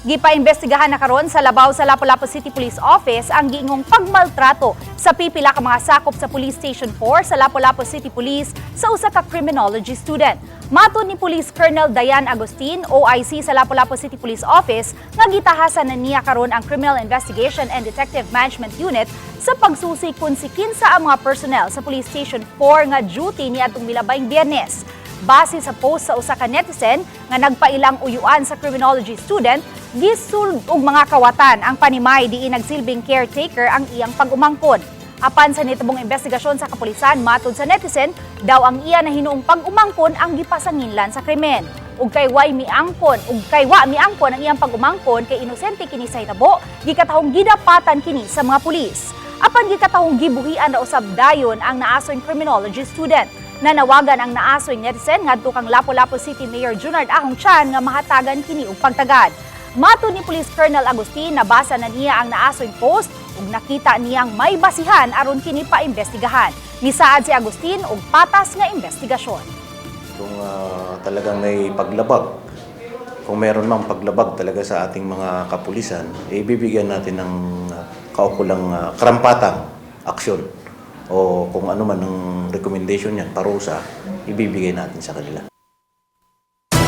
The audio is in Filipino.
Gipa-imbestigahan na karon sa labaw sa Lapu-Lapu City Police Office ang giingong pagmaltrato sa pipila ka mga sakop sa Police Station 4 sa Lapu-Lapu City Police sa usa ka criminology student. Matud ni Police Colonel Dayan Agustin, OIC sa Lapu-Lapu City Police Office, nga gitahasan na niya karon ang Criminal Investigation and Detective Management Unit sa pagsusi kung si kinsa ang mga personnel sa Police Station 4 nga duty niadtong milabayng Biyernes. Base sa post sa usa ka netizen nga nagpailang uyuan sa criminology student, gisulod og mga kawatan ang panimay diin nagsilbing caretaker ang iyang pag-umangkon. Apan sa nitubong investigasyon sa kapulisan, matud sa netizen, daw ang iya na hinuong pag-umangkon ang gipasanginlan sa krimen. Ug kay wa miangkon ang iyang pag-umangkon kay inosente kini sa hitabo, gikatahong gidapatan kini sa mga pulis. Apan gikatahong gibuhian na usab dayon ang naasoy criminology student. Nanawagan ang naasoy netizen ngadto kang Lapu-Lapu City Mayor Junard Ahong Chan nga mahatagan kini og pagtagad. Matud ni Police Colonel Agustin, nabasa na niya ang naasoy post ug nakita niyang may basihan aron kini pa-imbestigahan. Nisaad si Agustin og patas nga investigasyon. Kung talagang may paglabag, kung meron mang paglabag talaga sa ating mga kapulisan, ibibigyan natin ng kaukulang karampatang aksyon o kung ano man ang recommendation niyan, parusa, ibibigay natin sa kanila.